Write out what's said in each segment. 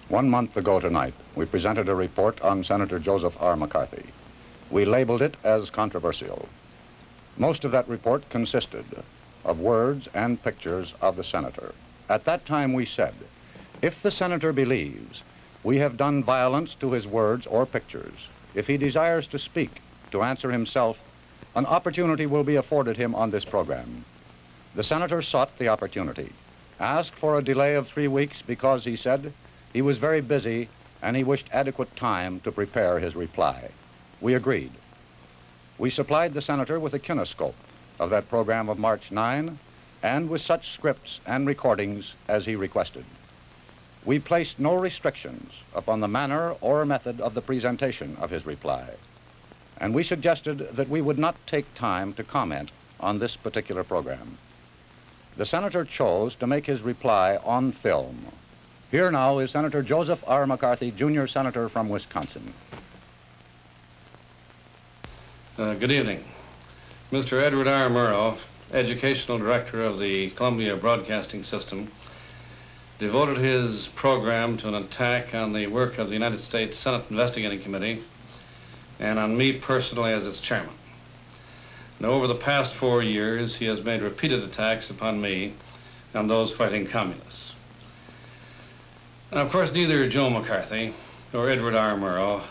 1 month ago tonight, we presented a report on Senator Joseph R. McCarthy. We labeled it as controversial. Most of that report consisted of words and pictures of the senator. At that time we said, if the senator believes we have done violence to his words or pictures, if he desires to speak, to answer himself, an opportunity will be afforded him on this program. The senator sought the opportunity, asked for a delay of 3 weeks because he said he was very busy and he wished adequate time to prepare his reply. We agreed. We supplied the senator with a kinescope of that program of March 9 and with such scripts and recordings as he requested. We placed no restrictions upon the manner or method of the presentation of his reply, and we suggested that we would not take time to comment on this particular program. The senator chose to make his reply on film. Here now is Senator Joseph R. McCarthy, Junior Senator from Wisconsin. Good evening. Mr. Edward R. Murrow, Educational Director of the Columbia Broadcasting System, devoted his program to an attack on the work of the United States Senate Investigating Committee and on me personally as its chairman. Now, over the past 4 years, he has made repeated attacks upon me and those fighting communists. Now, of course, neither Joe McCarthy nor Edward R. Murrow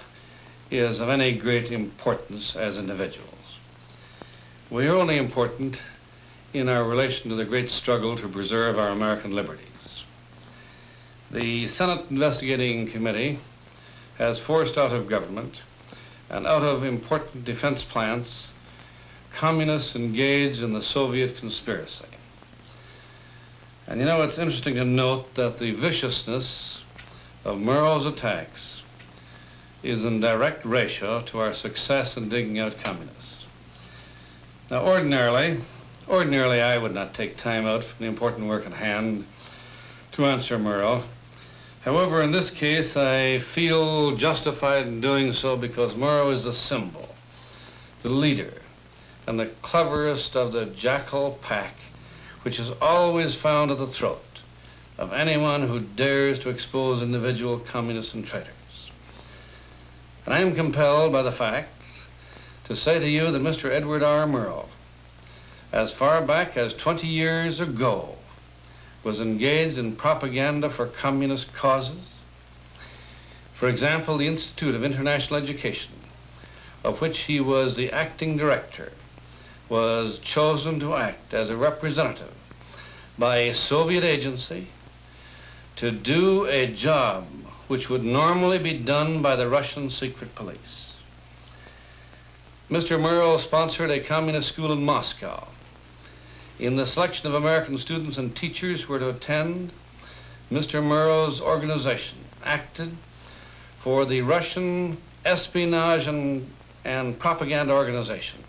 is of any great importance as individuals. We are only important in our relation to the great struggle to preserve our American liberties. The Senate Investigating Committee has forced out of government and out of important defense plants communists engaged in the Soviet conspiracy. And you know, it's interesting to note that the viciousness of Murrow's attacks is in direct ratio to our success in digging out communists. Now, ordinarily I would not take time out from the important work at hand to answer Murrow. However, in this case, I feel justified in doing so because Murrow is the symbol, the leader, and the cleverest of the jackal pack, which is always found at the throat of anyone who dares to expose individual communists and traitors. And I am compelled by the facts to say to you that Mr. Edward R. Murrow, as far back as 20 years ago, was engaged in propaganda for communist causes. For example, the Institute of International Education, of which he was the acting director, was chosen to act as a representative by a Soviet agency to do a job which would normally be done by the Russian secret police. Mr. Murrow sponsored a communist school in Moscow. In the selection of American students and teachers who were to attend, Mr. Murrow's organization acted for the Russian espionage and propaganda organization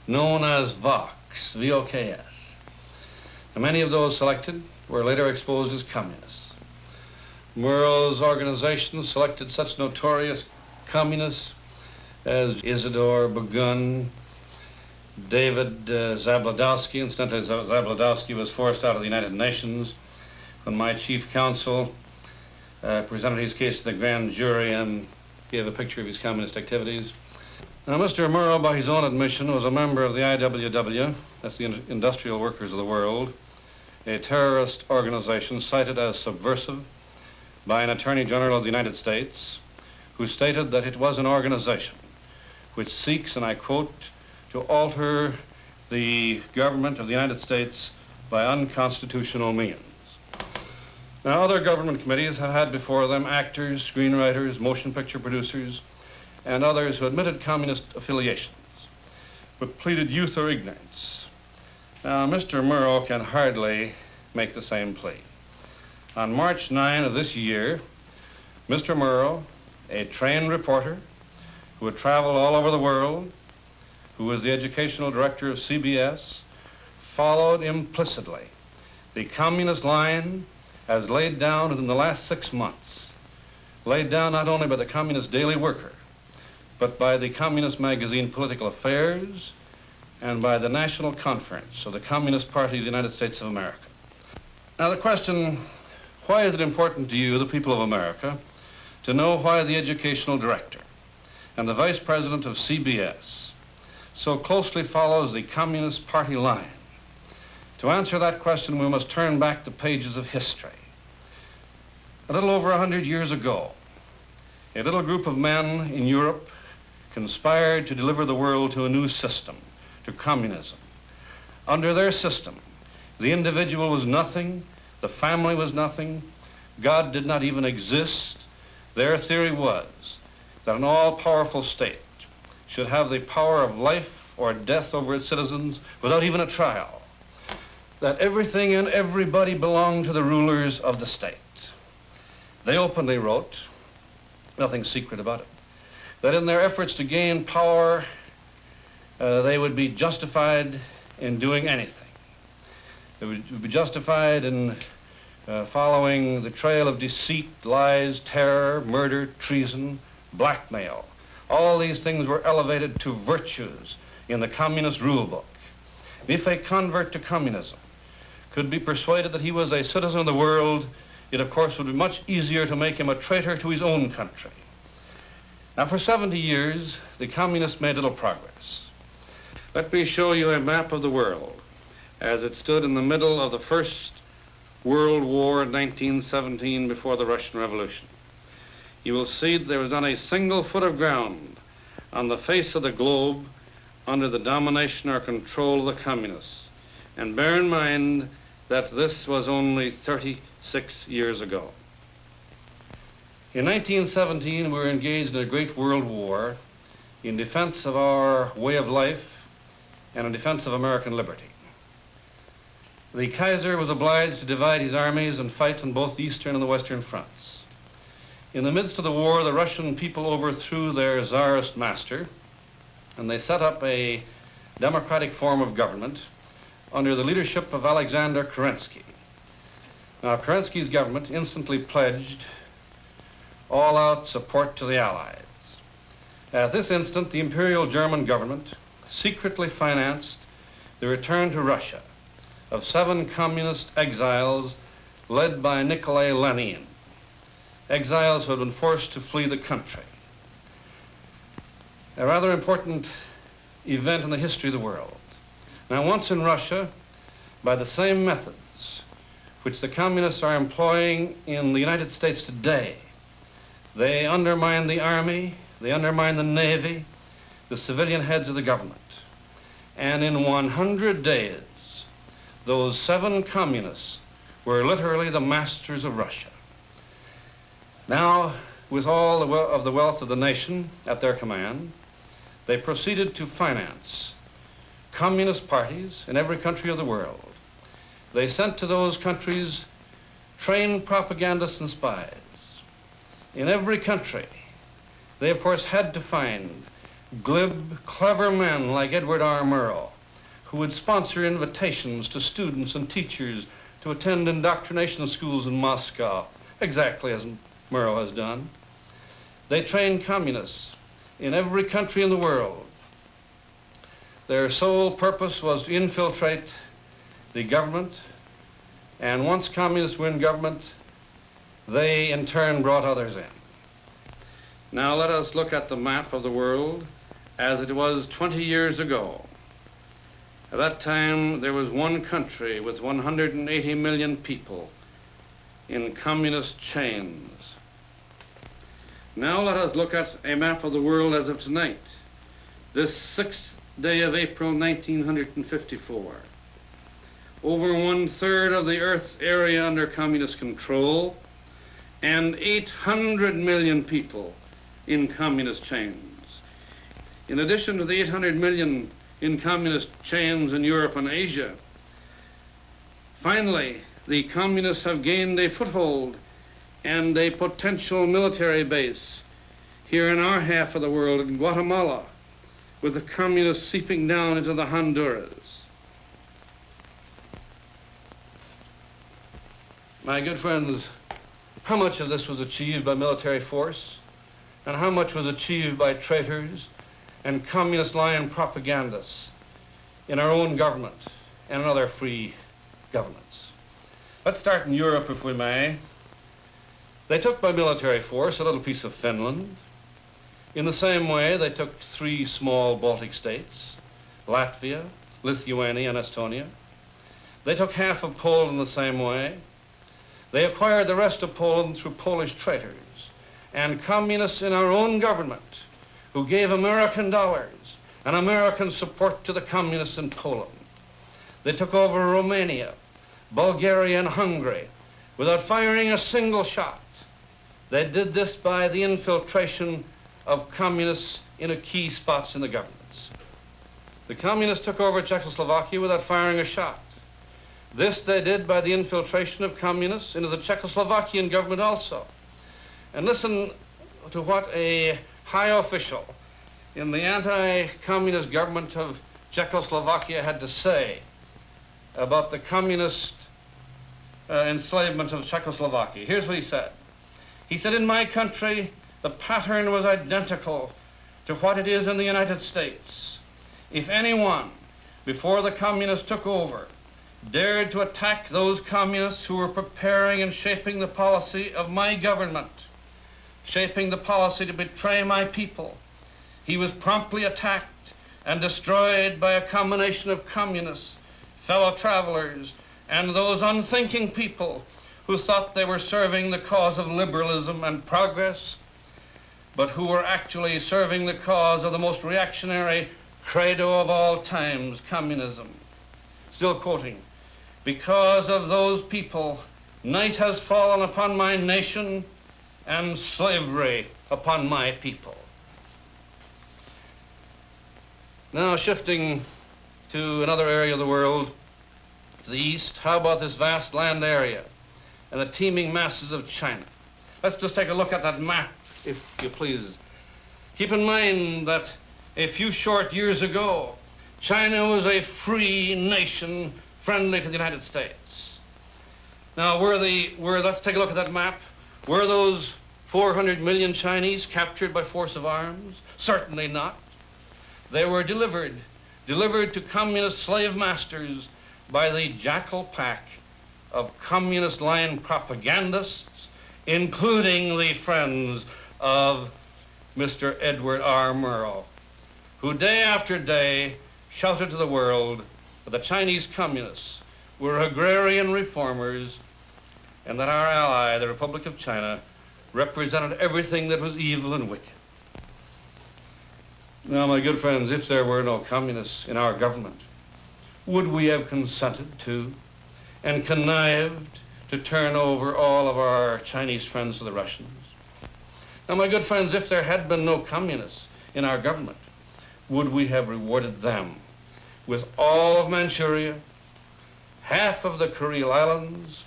known as VOKS, V-O-K-S. And many of those selected were later exposed as communists. Murrow's organization selected such notorious communists as Isidore Begun, David Zabludowski. Incidentally, Zabludowski was forced out of the United Nations when my chief counsel presented his case to the grand jury and gave a picture of his communist activities. Now, Mr. Murrow, by his own admission, was a member of the IWW, that's the Industrial Workers of the World, a terrorist organization cited as subversive by an Attorney General of the United States, who stated that it was an organization which seeks, and I quote, to alter the government of the United States by unconstitutional means. Now, other government committees have had before them actors, screenwriters, motion picture producers, and others who admitted communist affiliations, but pleaded youth or ignorance. Now, Mr. Murrow can hardly make the same plea. On March 9 of this year, Mr. Murrow, a trained reporter who had traveled all over the world, who was the educational director of CBS, followed implicitly the communist line as laid down within the last 6 months, laid down not only by the Communist Daily Worker, but by the communist magazine Political Affairs and by the National Conference of the Communist Party of the United States of America. Now, the question, why is it important to you, the people of America, to know why the educational director and the vice president of CBS so closely follows the Communist Party line. To answer that question, we must turn back the pages of history. A little over 100 years ago, a little group of men in Europe conspired to deliver the world to a new system, to communism. Under their system, the individual was nothing, the family was nothing, God did not even exist. Their theory was that an all-powerful state should have the power of life or death over its citizens without even a trial, that everything and everybody belonged to the rulers of the state. They openly wrote, nothing secret about it, that in their efforts to gain power, they would be justified in doing anything. They would be justified in following the trail of deceit, lies, terror, murder, treason, blackmail. All these things were elevated to virtues in the communist rule book. If a convert to communism could be persuaded that he was a citizen of the world, it of course would be much easier to make him a traitor to his own country. Now for 70 years, the communists made little progress. Let me show you a map of the world as it stood in the middle of the First World War in 1917 before the Russian Revolution. You will see that there was not a single foot of ground on the face of the globe under the domination or control of the communists. And bear in mind that this was only 36 years ago. In 1917, we were engaged in a great world war in defense of our way of life and in defense of American liberty. The Kaiser was obliged to divide his armies and fight on both the eastern and the western fronts. In the midst of the war, the Russian people overthrew their czarist master, and they set up a democratic form of government under the leadership of Alexander Kerensky. Now, Kerensky's government instantly pledged all-out support to the Allies. At this instant, the Imperial German government secretly financed the return to Russia of 7 communist exiles led by Nikolai Lenin, exiles who had been forced to flee the country. A rather important event in the history of the world. Now, once in Russia, by the same methods which the communists are employing in the United States today, they undermine the army, they undermine the navy, the civilian heads of the government. And in 100 days, those 7 communists were literally the masters of Russia. Now, with all of the wealth of the nation at their command, they proceeded to finance communist parties in every country of the world. They sent to those countries trained propagandists and spies. In every country, they of course had to find glib, clever men like Edward R. Murrow, who would sponsor invitations to students and teachers to attend indoctrination schools in Moscow, exactly as Murrow has done. They trained communists in every country in the world. Their sole purpose was to infiltrate the government, and once communists were in government, they in turn brought others in. Now let us look at the map of the world as it was 20 years ago. At that time, there was one country with 180 million people in communist chains. Now let us look at a map of the world as of tonight, this 6th day of April, 1954. Over 1/3 of the Earth's area under communist control, and 800 million people in communist chains. In addition to the 800 million in communist chains in Europe and Asia, finally, the communists have gained a foothold and a potential military base here in our half of the world, in Guatemala, with the communists seeping down into the Honduras. My good friends, how much of this was achieved by military force, and how much was achieved by traitors and communist lying propagandists in our own government and in other free governments? Let's start in Europe, if we may. They took by military force a little piece of Finland. In the same way, they took 3 small Baltic states, Latvia, Lithuania, and Estonia. They took half of Poland the same way. They acquired the rest of Poland through Polish traitors and communists in our own government who gave American dollars and American support to the communists in Poland. They took over Romania, Bulgaria, and Hungary without firing a single shot. They did this by the infiltration of communists in key spots in the governments. The communists took over Czechoslovakia without firing a shot. This they did by the infiltration of communists into the Czechoslovakian government also. And listen to what a high official in the anti-communist government of Czechoslovakia had to say about the communist enslavement of Czechoslovakia. Here's what he said. He said, in my country, the pattern was identical to what it is in the United States. If anyone, before the communists took over, dared to attack those communists who were preparing and shaping the policy of my government, shaping the policy to betray my people, he was promptly attacked and destroyed by a combination of communists, fellow travelers, and those unthinking people who thought they were serving the cause of liberalism and progress, but who were actually serving the cause of the most reactionary credo of all times, communism. Still quoting, because of those people, night has fallen upon my nation and slavery upon my people. Now shifting to another area of the world, to the east, how about this vast land area and the teeming masses of China? Let's just take a look at that map, if you please. Keep in mind that a few short years ago, China was a free nation friendly to the United States. Now, let's take a look at that map. Were those 400 million Chinese captured by force of arms? Certainly not. They were delivered to communist slave masters by the jackal pack of communist line propagandists, including the friends of Mr. Edward R. Murrow, who day after day shouted to the world that the Chinese communists were agrarian reformers and that our ally, the Republic of China, represented everything that was evil and wicked. Now, my good friends, if there were no communists in our government, would we have consented to and connived to turn over all of our Chinese friends to the Russians? Now, my good friends, if there had been no communists in our government, would we have rewarded them with all of Manchuria, half of the Kuril Islands,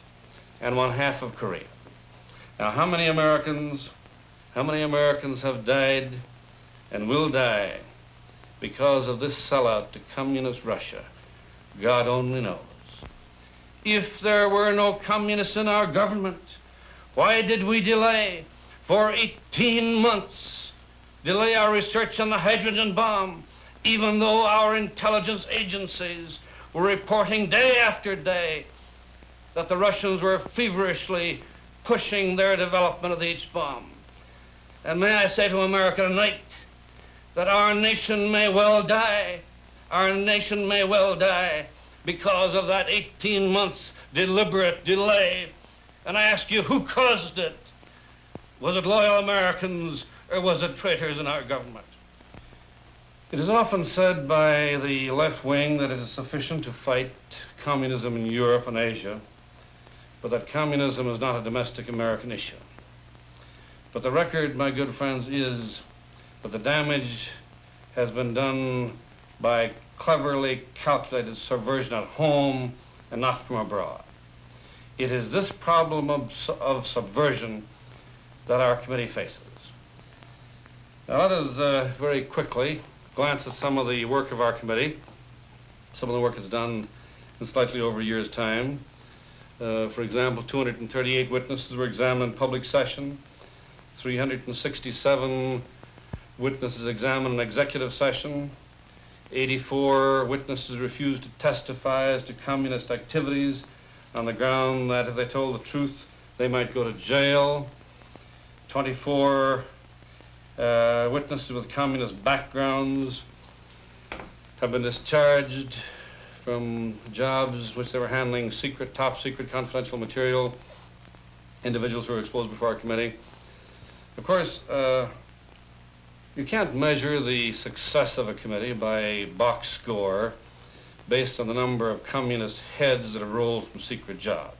and 1/2 of Korea? Now, how many Americans have died and will die because of this sellout to communist Russia? God only knows. If there were no communists in our government, why did we delay for 18 months, delay our research on the hydrogen bomb, even though our intelligence agencies were reporting day after day that the Russians were feverishly pushing their development of the H-bomb? And may I say to America tonight that our nation may well die. Our nation may well die because of that 18 months deliberate delay. And I ask you, who caused it? Was it loyal Americans or was it traitors in our government? It is often said by the left wing that it is sufficient to fight communism in Europe and Asia, but that communism is not a domestic American issue. But the record, my good friends, is that the damage has been done by cleverly calculated subversion at home and not from abroad. It is this problem of subversion that our committee faces. Now let us very quickly glance at some of the work of our committee. Some of the work is done in slightly over a year's time. For example, 238 witnesses were examined in public session, 367 witnesses examined in executive session, 84 witnesses refused to testify as to communist activities on the ground that if they told the truth, they might go to jail. 24 witnesses with communist backgrounds have been discharged from jobs which they were handling secret, top secret, confidential material, individuals who were exposed before our committee. Of course, you can't measure the success of a committee by a box score based on the number of communist heads that have rolled from secret jobs.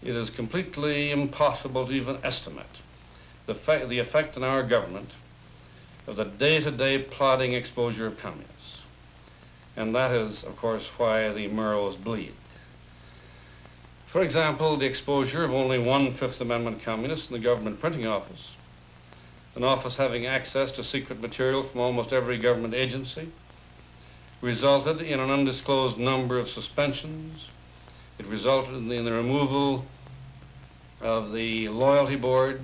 It is completely impossible to even estimate the effect on our government of the day-to-day plotting exposure of communists. And that is, of course, why the Murrows bleed. For example, the exposure of only one Fifth Amendment communist in the government printing office, an office having access to secret material from almost every government agency, resulted in an undisclosed number of suspensions. It resulted in the removal of the loyalty board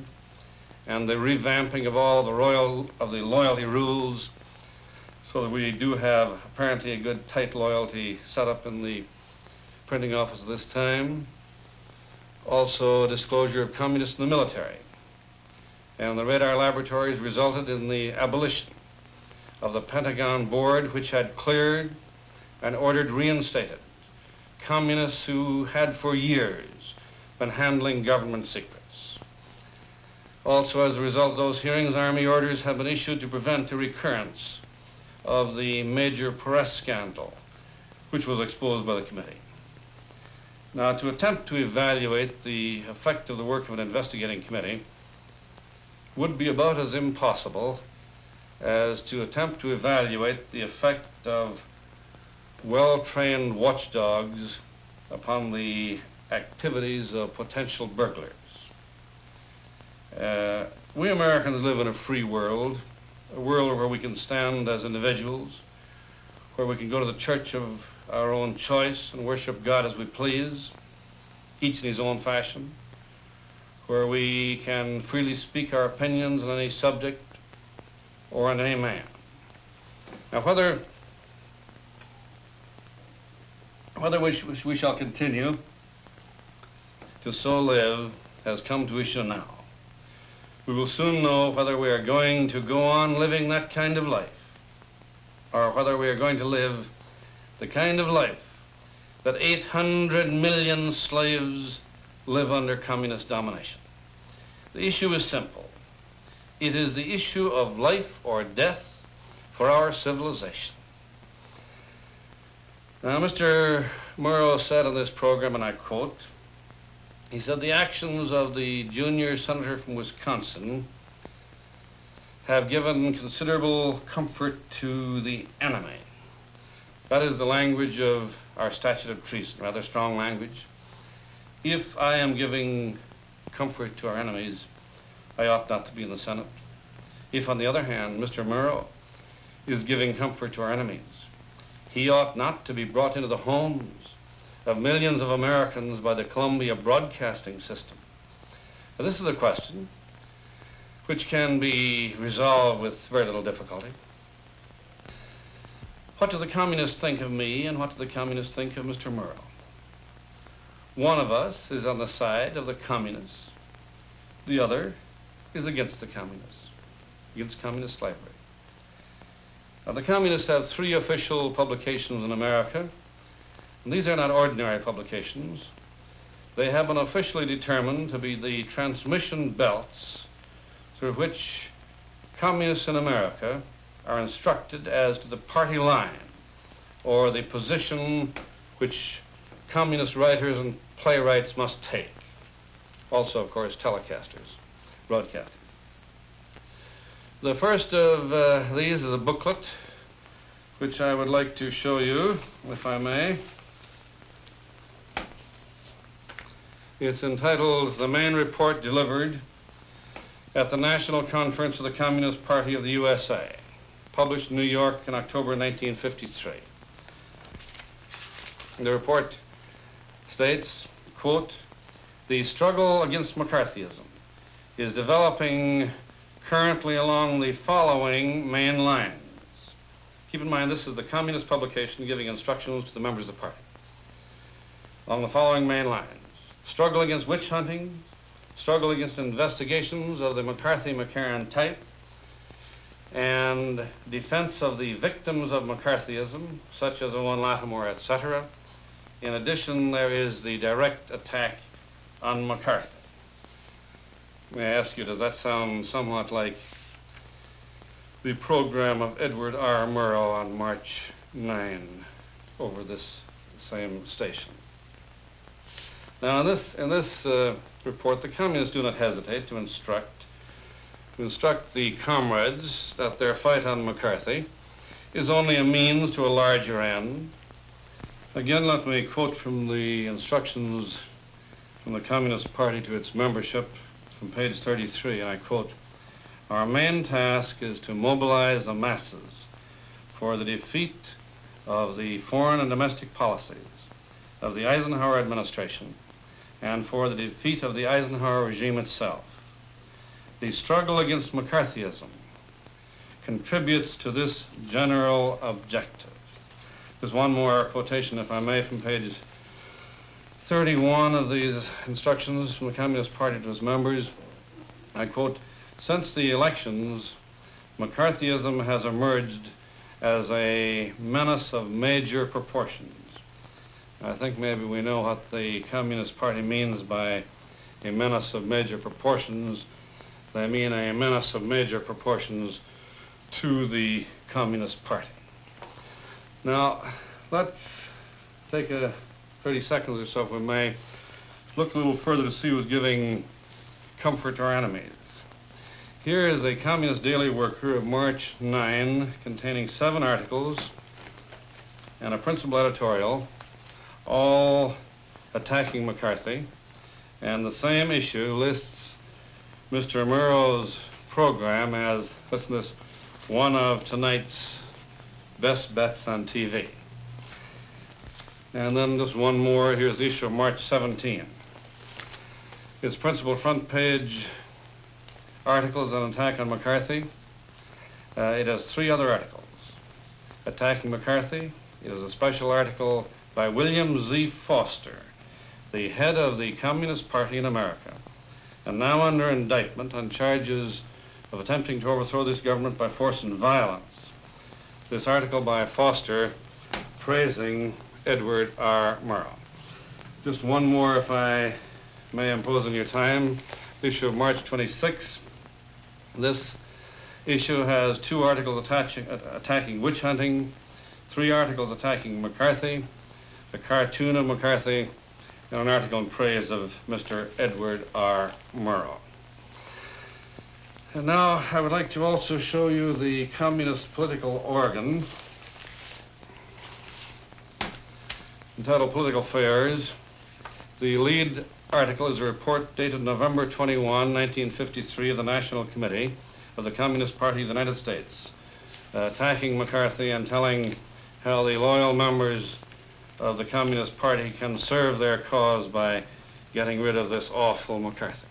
and the revamping of all the loyalty rules, so that we do have apparently a good tight loyalty set up in the printing office at this time. Also, disclosure of communists in the military. And the radar laboratories resulted in the abolition of the Pentagon board, which had cleared and ordered reinstated communists who had for years been handling government secrets. Also, as a result of those hearings, Army orders have been issued to prevent a recurrence of the major press scandal, which was exposed by the committee. Now, to attempt to evaluate the effect of the work of an investigating committee would be about as impossible as to attempt to evaluate the effect of well-trained watchdogs upon the activities of potential burglars. We Americans live in a free world, a world where we can stand as individuals, where we can go to the church of our own choice and worship God as we please, each in his own fashion, where we can freely speak our opinions on any subject or on any man. Now, whether we shall continue to so live has come to issue now. We will soon know whether we are going to go on living that kind of life, or whether we are going to live the kind of life that 800 million slaves live under communist domination. The issue is simple. It is the issue of life or death for our civilization. Now, Mr. Murrow said on this program, and I quote, he said, "The actions of the junior senator from Wisconsin have given considerable comfort to the enemy." That is the language of our statute of treason, rather strong language. If I am giving comfort to our enemies, I ought not to be in the Senate. If, on the other hand, Mr. Murrow is giving comfort to our enemies, he ought not to be brought into the homes of millions of Americans by the Columbia Broadcasting System. Now, this is a question which can be resolved with very little difficulty. What do the communists think of me, and what do the communists think of Mr. Murrow? One of us is on the side of the communists. The other is against the communists, against communist slavery. Now, the communists have 3 official publications in America, and these are not ordinary publications. They have been officially determined to be the transmission belts through which communists in America are instructed as to the party line, or the position which communist writers and playwrights must take. Also, of course, telecasters, broadcasting. The first of these is a booklet which I would like to show you, if I may. It's entitled "The Main Report Delivered at the National Conference of the Communist Party of the USA," published in New York in October 1953. The report states, quote, "The struggle against McCarthyism is developing currently along the following main lines." Keep in mind, this is the communist publication giving instructions to the members of the party. Along the following main lines: struggle against witch hunting, struggle against investigations of the McCarthy-McCarran type, and defense of the victims of McCarthyism, such as Owen Lattimore, etc. In addition, there is the direct attack on McCarthy. May I ask you, does that sound somewhat like the program of Edward R. Murrow on March 9 over this same station? Now, in this report, the communists do not hesitate to instruct the comrades that their fight on McCarthy is only a means to a larger end. Again, let me quote from the instructions from the Communist Party to its membership from page 33, and I quote, "Our main task is to mobilize the masses for the defeat of the foreign and domestic policies of the Eisenhower administration and for the defeat of the Eisenhower regime itself. The struggle against McCarthyism contributes to this general objective." There's one more quotation, if I may, from page 31 of these instructions from the Communist Party to its members. I quote, "Since the elections, McCarthyism has emerged as a menace of major proportions." I think maybe we know what the Communist Party means by a menace of major proportions. They mean a menace of major proportions to the Communist Party. Now, let's take 30 seconds or so, if we may, look a little further to see who's giving comfort to our enemies. Here is a Communist Daily Worker of March 9, containing 7 articles and a principal editorial, all attacking McCarthy, and the same issue lists Mr. Murrow's program as, listen to this, one of tonight's best bets on TV. And then just one more. Here's the issue of March 17. Its principal front page article is an attack on McCarthy. It has 3 other articles attacking McCarthy. It is a special article by William Z. Foster, the head of the Communist Party in America, and now under indictment on charges of attempting to overthrow this government by force and violence. This article by Foster praising Edward R. Murrow. Just one more, if I may impose on your time. The issue of March 26. This issue has 2 articles attacking witch hunting, 3 articles attacking McCarthy, a cartoon of McCarthy, and an article in praise of Mr. Edward R. Murrow. And now I would like to also show you the communist political organ entitled Political Affairs. The lead article is a report dated November 21, 1953 of the National Committee of the Communist Party of the United States, attacking McCarthy and telling how the loyal members of the Communist Party can serve their cause by getting rid of this awful McCarthy.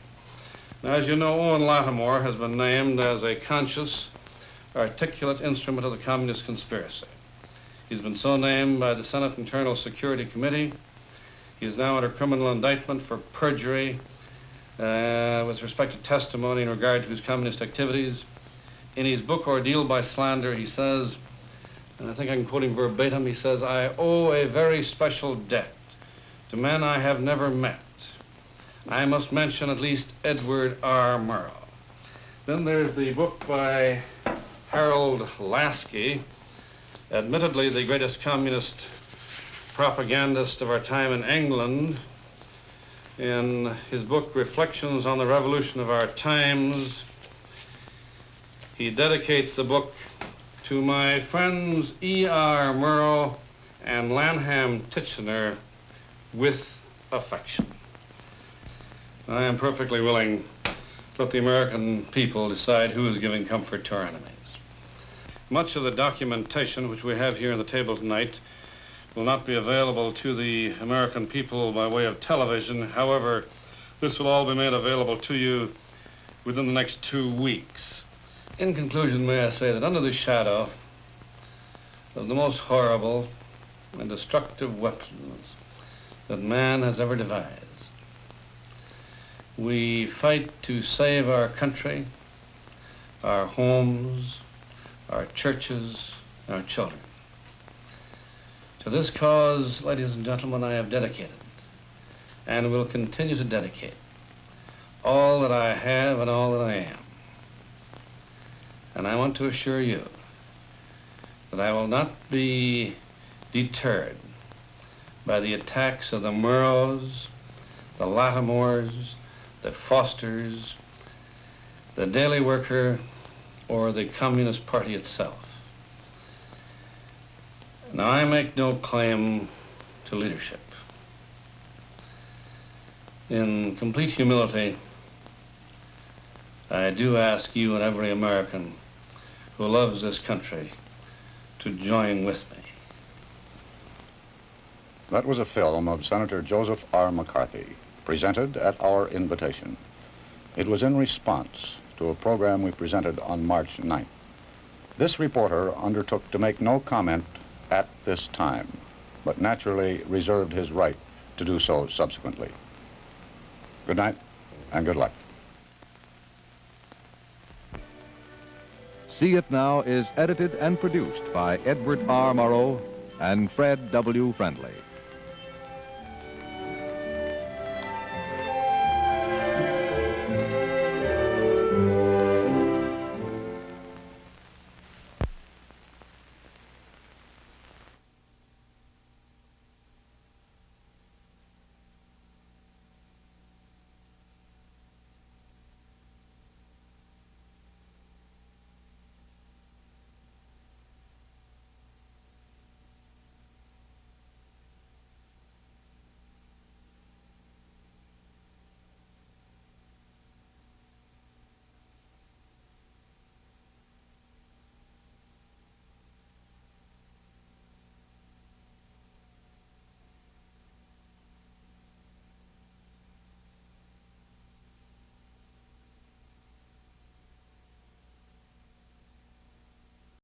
Now, as you know, Owen Lattimore has been named as a conscious, articulate instrument of the communist conspiracy. He's been so named by the Senate Internal Security Committee. He is now under criminal indictment for perjury with respect to testimony in regard to his communist activities. In his book, Ordeal by Slander, he says, and I think I can quote him verbatim, he says, "I owe a very special debt to men I have never met. I must mention at least Edward R. Murrow." Then there's the book by Harold Lasky, admittedly the greatest communist propagandist of our time in England. In his book, Reflections on the Revolution of Our Times, he dedicates the book to my friends E.R. Murrow and Lanham Titchener with affection. I am perfectly willing to let the American people decide who is giving comfort to our enemies. Much of the documentation which we have here on the table tonight will not be available to the American people by way of television. However, this will all be made available to you within the next 2 weeks. In conclusion, may I say that under the shadow of the most horrible and destructive weapons that man has ever devised, We fight to save our country, our homes, our churches, our children. To this cause, ladies and gentlemen, I have dedicated and will continue to dedicate all that I have and all that I am. And I want to assure you that I will not be deterred by the attacks of the Murrows, the Lattimores, the Fosters, the Daily Worker, or the Communist Party itself. Now, I make no claim to leadership. In complete humility, I do ask you and every American who loves this country to join with me. That was a film of Senator Joseph R. McCarthy, presented at our invitation. It was in response to a program we presented on March 9th. This reporter undertook to make no comment at this time, but naturally reserved his right to do so subsequently. Good night and good luck. See It Now is edited and produced by Edward R. Murrow and Fred W. Friendly.